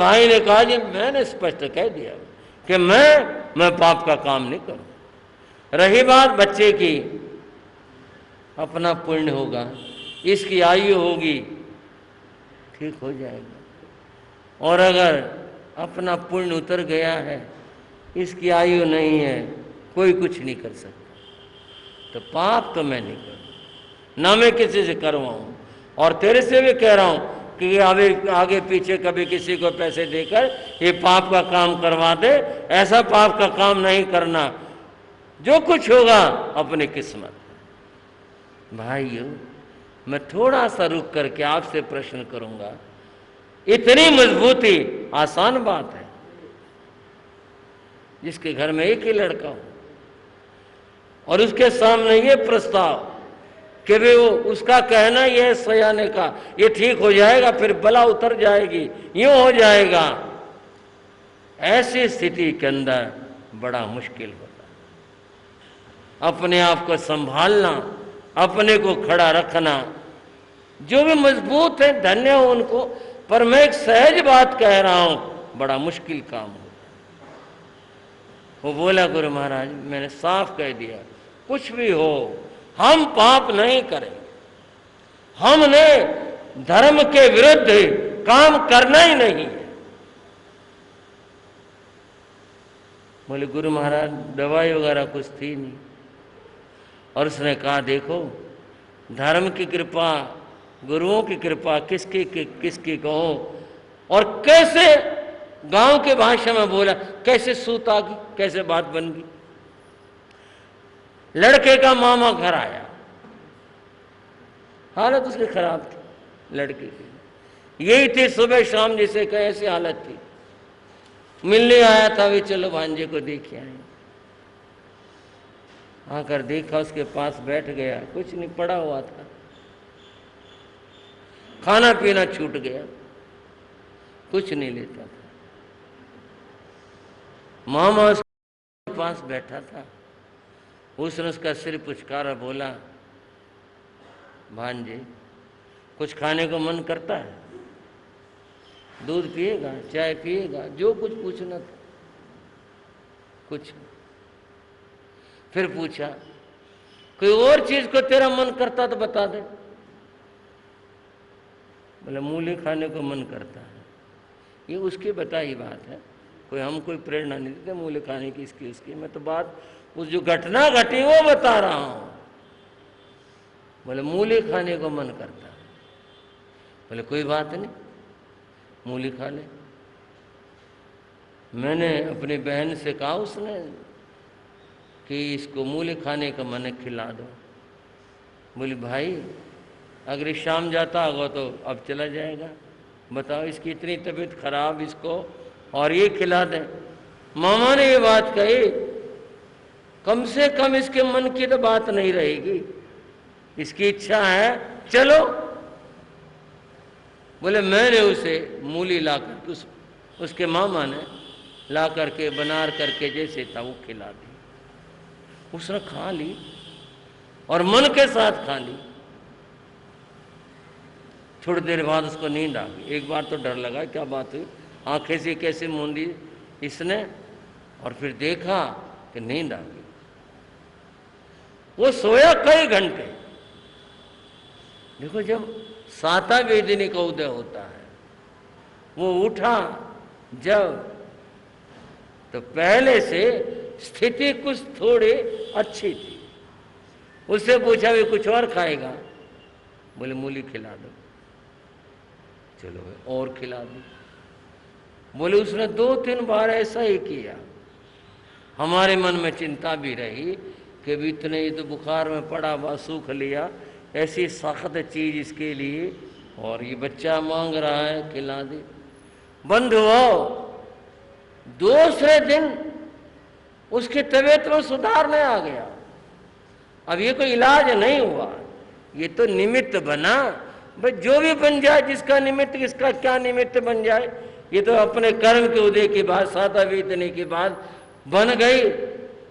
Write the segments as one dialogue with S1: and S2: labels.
S1: भाई ने कहा जी मैंने स्पष्ट कह दिया कि मैं पाप का काम नहीं करूं। रही बात बच्चे की, अपना पुण्य होगा, इसकी आयु होगी, ठीक हो जाएगा। और अगर अपना पुण्य उतर गया है, इसकी आयु नहीं है, कोई कुछ नहीं कर सकता। तो पाप तो मैं नहीं करूं, ना मैं किसी से करवाऊं। और तेरे से भी कह रहा हूं कि आगे पीछे कभी किसी को पैसे देकर ये पाप का काम करवा दे, ऐसा पाप का काम नहीं करना। जो कुछ होगा अपनी किस्मत। भाइयों, मैं थोड़ा सा रुक करके आपसे प्रश्न करूंगा। इतनी मजबूती आसान बात है। जिसके घर में एक ही लड़का हो और उसके सामने ये प्रस्ताव कि वे वो उसका कहना ये है सयाने का, ये ठीक हो जाएगा, फिर बला उतर जाएगी, यूं हो जाएगा। ऐसी स्थिति के अंदर बड़ा मुश्किल होता है अपने आप को संभालना, अपने को खड़ा रखना। जो भी मजबूत है धन्य हो उनको, पर मैं एक सहज बात कह रहा हूं, बड़ा मुश्किल काम हो। वो बोला गुरु महाराज मैंने साफ कह दिया, कुछ भी हो हम पाप नहीं करेंगे, हमने धर्म के विरुद्ध काम करना ही नहीं है। बोले गुरु महाराज दवाई वगैरह कुछ थी नहीं। और उसने कहा देखो धर्म की कृपा, गुरुओं की कृपा किसकी कहो। और कैसे गांव के भाषा में बोला, कैसे सूत आ गई, कैसे बात बन गई। लड़के का मामा घर आया, हालत उसकी खराब थी लड़के की, यही थी सुबह शाम जिसे कहे ऐसी हालत थी। मिलने आया था वे, चलो भांजे को देखे आए। आकर देखा उसके पास बैठ गया, कुछ नहीं पड़ा हुआ था, खाना पीना छूट गया, कुछ नहीं लेता था। मामा उसके पास बैठा था, उसने उसका सिर पुचकारा, बोला भांजे कुछ खाने को मन करता है, दूध पिएगा, चाय पिएगा, जो कुछ पूछना था कुछ। फिर पूछा कोई और चीज को तेरा मन करता तो बता दे। बोले मूली खाने को मन करता है। ये उसकी बताई बात है, कोई प्रेरणा नहीं देते मूली खाने की, इसकी उसकी। मैं तो बात उस जो घटना घटी वो बता रहा हूं। बोले मूली खाने को मन करता है। बोले कोई बात नहीं, मूली खा ले। मैंने अपनी बहन से कहा उसने कि इसको मूली खाने का मन खिला दो। बोली भाई अगर इस शाम जाता होगा तो अब चला जाएगा, बताओ इसकी इतनी तबीयत खराब, इसको और ये खिला दें। मामा ने ये बात कही, कम से कम इसके मन की तो बात नहीं रहेगी, इसकी इच्छा है चलो। बोले मैंने उसे मूली ला कर, उसके मामा ने ला करके बना करके जैसे था वो खिला दी। उसने खा ली और मन के साथ खा ली। थोड़ी देर बाद उसको नींद आ गई। एक बार तो डर लगा क्या बात हुई, आंखें से कैसे मूंदी इसने, और फिर देखा कि नींद आ गई। वो सोया कई घंटे। देखो जब साता वेदिनी का उदय होता है, वो उठा जब, तो पहले से स्थिति कुछ थोड़ी अच्छी थी। उससे पूछा भी कुछ और खाएगा? बोले मूली खिला दो। चलो और खिला दो। बोले उसने 2-3 बार ऐसा ही किया। हमारे मन में चिंता भी रही कि भी इतने ही तो बुखार में पड़ा हुआ, सूख लिया, ऐसी सख्त चीज इसके लिए, और ये बच्चा मांग रहा है खिला दे। बंद हुआ। दूसरे दिन उसकी तबीयत में सुधार नहीं आ गया। अब ये कोई इलाज नहीं हुआ, ये तो निमित्त बना। भाई जो भी बन जाए, जिसका निमित्त, किसका क्या निमित्त बन जाए, ये तो अपने कर्म के उदय के बाद, साता बीतने के बाद बन गई।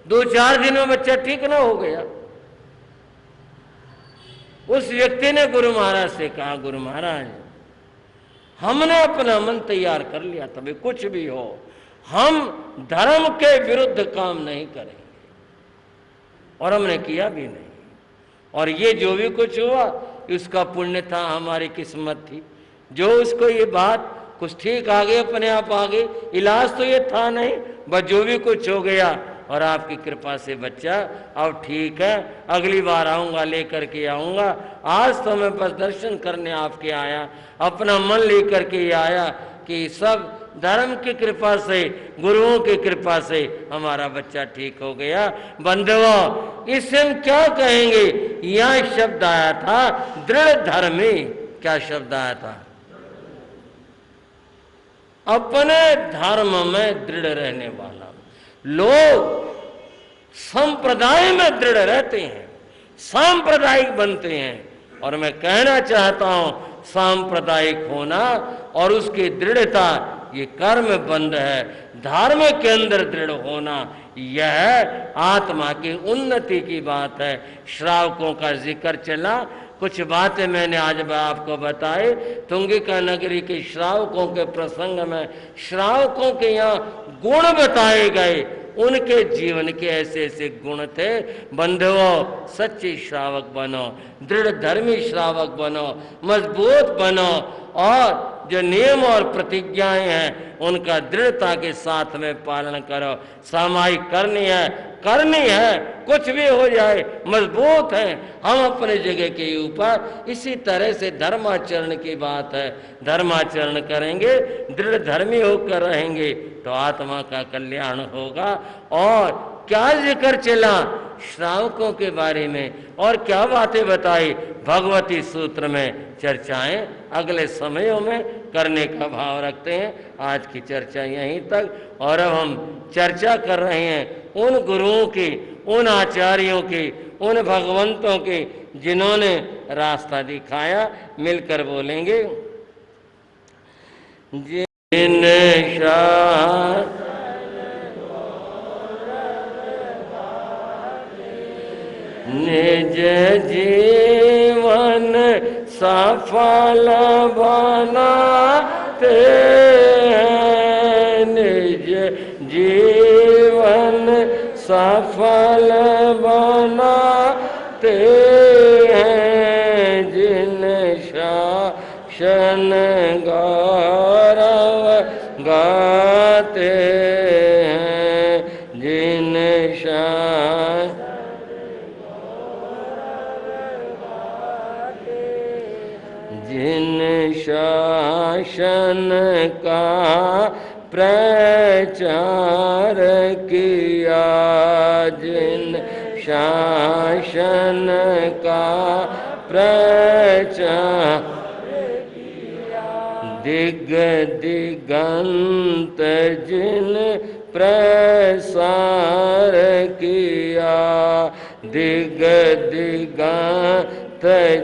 S1: 2-4 दिनों में बच्चा ठीक ना हो गया। उस व्यक्ति ने गुरु महाराज से कहा, गुरु महाराज हमने अपना मन तैयार कर लिया, तभी कुछ भी हो हम धर्म के विरुद्ध काम नहीं करेंगे, और हमने किया भी नहीं। और ये जो भी कुछ हुआ उसका पुण्य था, हमारी किस्मत थी। जो उसको ये बात कुछ ठीक आ गई, अपने आप आ गई, इलाज तो ये था नहीं, बस जो भी कुछ हो गया। और आपकी कृपा से बच्चा अब ठीक है, अगली बार आऊँगा, लेकर के आऊँगा। आज तो मैं बस दर्शन करने आपके आया, अपना मन लेकर के आया कि सब धर्म की कृपा से, गुरुओं की कृपा से हमारा बच्चा ठीक हो गया। बंधुओं, इससे हम क्या कहेंगे? यह शब्द आया था दृढ़ धर्मी। क्या शब्द आया था? अपने धर्म में दृढ़ रहने वाला। लोग संप्रदाय में दृढ़ रहते हैं, सांप्रदायिक बनते हैं, और मैं कहना चाहता हूं सांप्रदायिक होना और उसकी दृढ़ता ये कर्म बंध है। धर्म के अंदर दृढ़ होना यह आत्मा की उन्नति की बात है। श्रावकों का जिक्र चला, कुछ बातें मैंने आज आपको बताए। तुंगिका नगरी के श्रावकों के प्रसंग में श्रावकों के यहाँ गुण बताए गए, उनके जीवन के ऐसे ऐसे गुण थे। बंधुओं, सच्चे श्रावक बनो, दृढ़ धर्मी श्रावक बनो, मजबूत बनो, और जो नियम और प्रतिज्ञाएं हैं उनका दृढ़ता के साथ में पालन करो। सामायिक करनी है, कुछ भी हो जाए, मजबूत है हम अपने जगह के ऊपर। इसी तरह से धर्माचरण की बात है, धर्माचरण करेंगे, दृढ़ धर्मी होकर रहेंगे तो आत्मा का कल्याण होगा। और क्या जिक्र चला श्रावकों के बारे में, और क्या बातें बताई भगवती सूत्र में। चर्चाएं अगले समयों में करने का भाव रखते हैं। आज की चर्चा यहीं तक, और अब हम चर्चा कर रहे हैं उन गुरुओं की, उन आचार्यों की, उन भगवंतों की जिन्होंने रास्ता दिखाया। मिलकर बोलेंगे। जिन शास्त्र निज जीवन सफल बनाते हैं, निज जीवन सफल बनाते हैं। जिन शासन गौरव गाते हैं, जिन शासन का प्रचार किया, जिन शासन का प्रचार दिग दिगंत जिन प्रसार किया, दिग दिगंत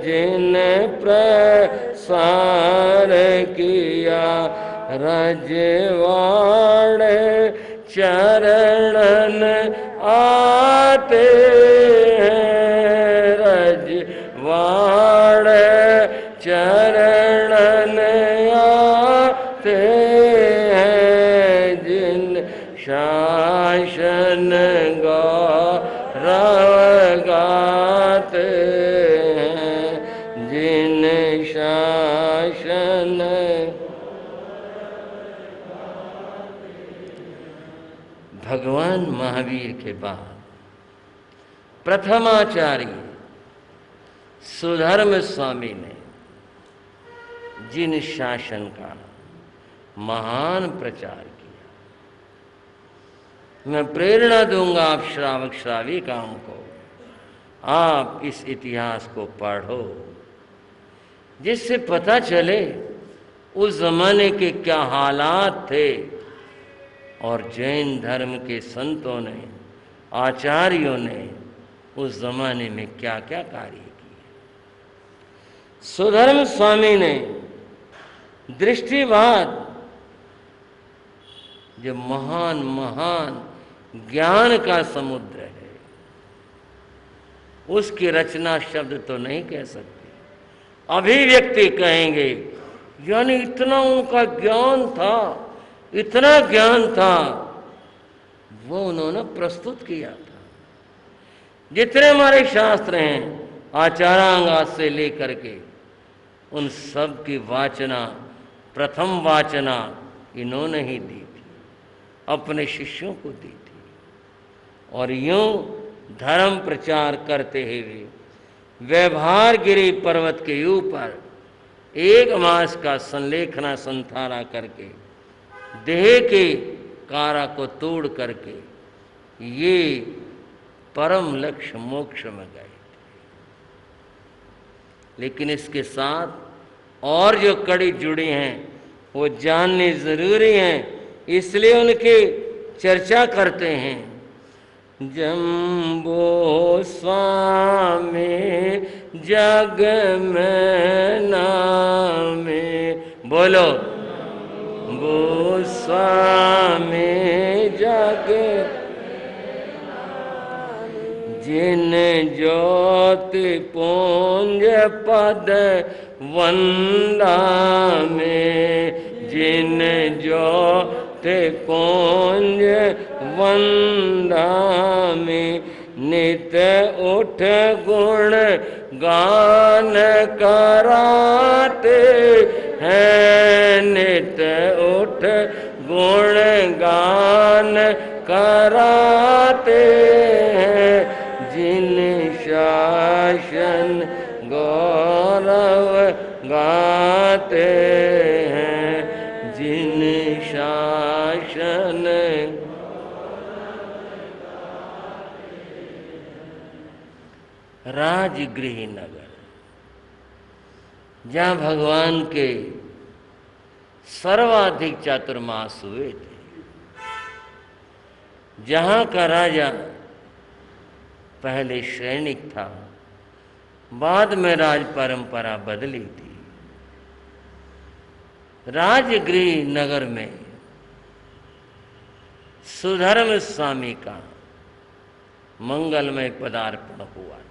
S1: जिन प्रसार किया। रजवाड़ चरणन आते हैं, रजवाड़ चरणन आते हैं। जिन शासन गौरव गाते हैं, जिन शासन। भगवान महावीर के बाद प्रथमाचार्य सुधर्म स्वामी ने जिन शासन का महान प्रचार किया, मैं प्रेरणा दूंगा आप श्रावक श्राविकाओं को, आप इस इतिहास को पढ़ो, जिससे पता चले उस जमाने के क्या हालात थे और जैन धर्म के संतों ने, आचार्यों ने उस जमाने में क्या क्या कार्य किए। सुधर्म स्वामी ने दृष्टिवाद, जो महान महान ज्ञान का समुद्र है, उसकी रचना शब्द तो नहीं कह सकते, अभिव्यक्ति कहेंगे। यानी इतना उनका ज्ञान था, इतना ज्ञान था, वो उन्होंने प्रस्तुत किया था। जितने हमारे शास्त्र हैं आचारांगा से लेकर के, उन सब की वाचना, प्रथम वाचना इन्होंने ही दी थी, अपने शिष्यों को दी थी। और यूं धर्म प्रचार करते हुए व्यवहारगिरी पर्वत के ऊपर 1 मास का संलेखना संथारा करके देह के कारा को तोड़ करके ये परम लक्ष्य मोक्ष में गए। लेकिन इसके साथ और जो कड़ी जुड़ी हैं वो जाननी जरूरी हैं, इसलिए उनकी चर्चा करते हैं। जम्बो स्वामी जग में नामे, बोलो वो स्वामी जग, जिन ज्योति पुंज पद वंदा में, जिन ज्योति पुंज वंदा में, नित उठ गुण गान कराते हैं, नित उठ गुण गान कराते हैं, जिन शासन गौरव गाते हैं, जिन शासन। राजगृह नगर, जहाँ भगवान के सर्वाधिक चातुर्मास हुए थे, जहाँ का राजा पहले सैनिक था, बाद में राज परंपरा बदली थी। राजगृह नगर में सुधर्म स्वामी का मंगलमय पदार्पण हुआ था।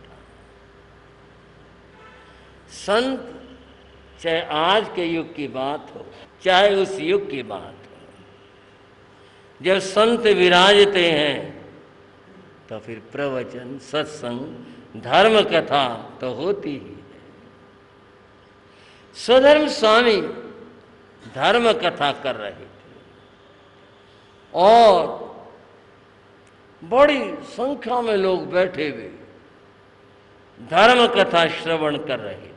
S1: संत, चाहे आज के युग की बात हो, चाहे उस युग की बात हो, जब संत विराजते हैं तो फिर प्रवचन, सत्संग, धर्म कथा तो होती ही है। सुधर्म स्वामी धर्म कथा कर रहे थे और बड़ी संख्या में लोग बैठे हुए धर्म कथा श्रवण कर रहे थे।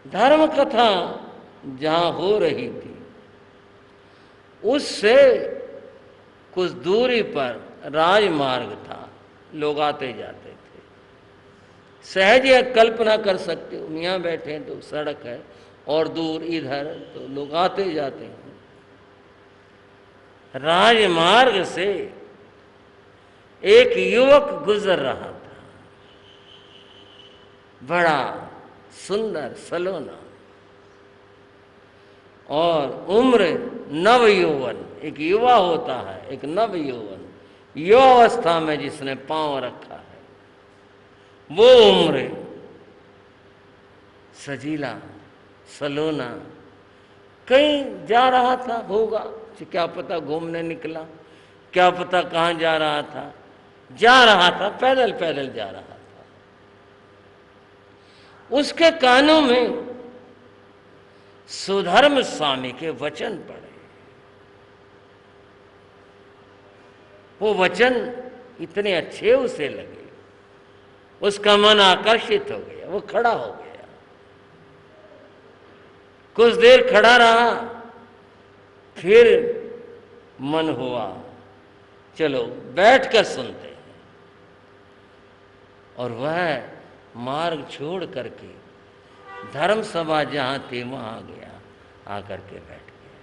S1: धर्म कथा जहां हो रही थी उससे कुछ दूरी पर राजमार्ग था, लोग आते जाते थे। सहज यह कल्पना कर सकते हो, यहाँ बैठे हैं तो सड़क है और दूर इधर तो लोग आते जाते हैं। राजमार्ग से एक युवक गुजर रहा था, बड़ा सुंदर सलोना और उम्र नव यौवन, एक युवा होता है, एक नव यौवन, युवावस्था में जिसने पांव रखा है, वो उम्र सजीला सलोना कहीं जा रहा था, होगा क्या पता, घूमने निकला, क्या पता कहाँ जा रहा था, पैदल पैदल जा रहा था। उसके कानों में सुधर्म स्वामी के वचन पड़े। वो वचन इतने अच्छे उसे लगे, उसका मन आकर्षित हो गया, वो खड़ा हो गया, कुछ देर खड़ा रहा, फिर मन हुआ चलो बैठकर सुनते हैं। और वह मार्ग छोड़ करके धर्म सभा जहां थी वहां गया, आकर के बैठ गया।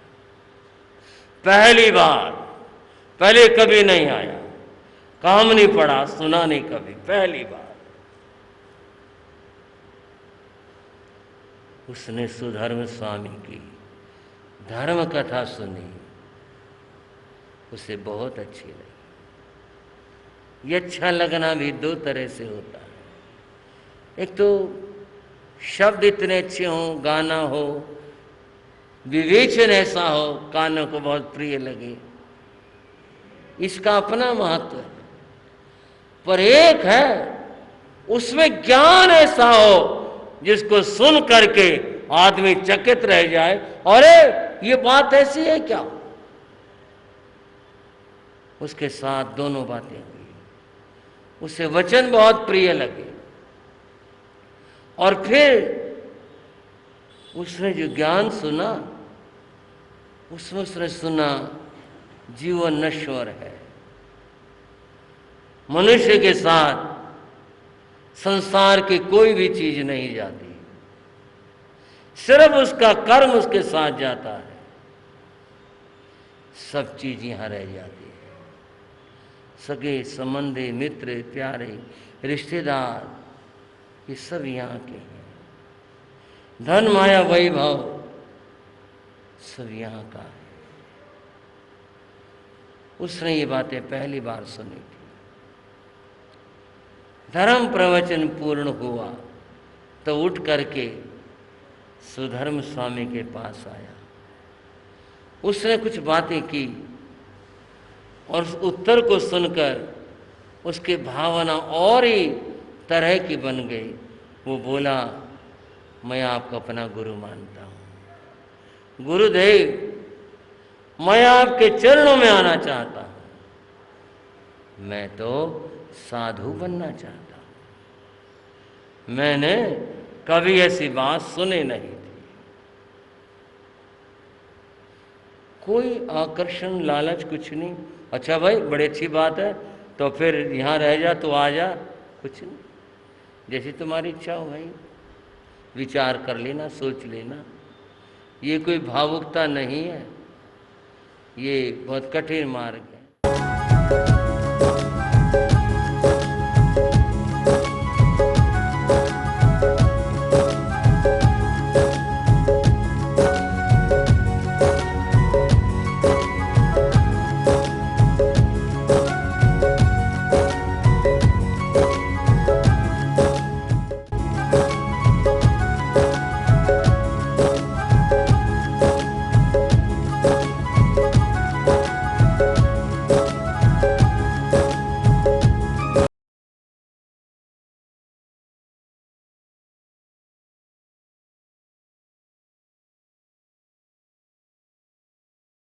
S1: पहली बार, पहले कभी नहीं आया, काम नहीं पड़ा, सुना नहीं कभी, पहली बार उसने सुधर्म स्वामी की धर्म कथा सुनी, उसे बहुत अच्छी लगी। ये अच्छा लगना भी दो तरह से होता है। एक तो शब्द इतने अच्छे हों, गाना हो, विवेचन ऐसा हो, कानों को बहुत प्रिय लगे, इसका अपना महत्व है। पर एक है, उसमें ज्ञान ऐसा हो जिसको सुन करके आदमी चकित रह जाए, अरे ये बात ऐसी है क्या। उसके साथ दोनों बातें हुई, उसे वचन बहुत प्रिय लगे, और फिर उसने जो ज्ञान सुना उसमें उसने सुना जीवन नश्वर है, मनुष्य के साथ संसार की कोई भी चीज नहीं जाती, सिर्फ उसका कर्म उसके साथ जाता है, सब चीज यहां रह जाती है। सगे संबंधी, मित्र, प्यारे, रिश्तेदार, ये सब यहाँ के हैं। धन, माया, वैभव सब यहाँ का है। उसने ये बातें पहली बार सुनी थी। धर्म प्रवचन पूर्ण हुआ तो उठ करके सुधर्म स्वामी के पास आया। उसने कुछ बातें की और उस उत्तर को सुनकर उसकी भावना और ही तरह की बन गई। वो बोला, मैं आपको अपना गुरु मानता हूँ, गुरुदेव मैं आपके चरणों में आना चाहता हूँ, मैं तो साधु बनना चाहता हूँ। मैंने कभी ऐसी बात सुनी नहीं थी। कोई आकर्षण, लालच कुछ नहीं। अच्छा भाई, बड़ी अच्छी बात है, तो फिर यहाँ रह जा, तो आ जा, कुछ नहीं, जैसी तुम्हारी इच्छा हो भाई, विचार कर लेना, सोच लेना। ये कोई भावुकता नहीं है, ये बहुत कठिन मार्ग है।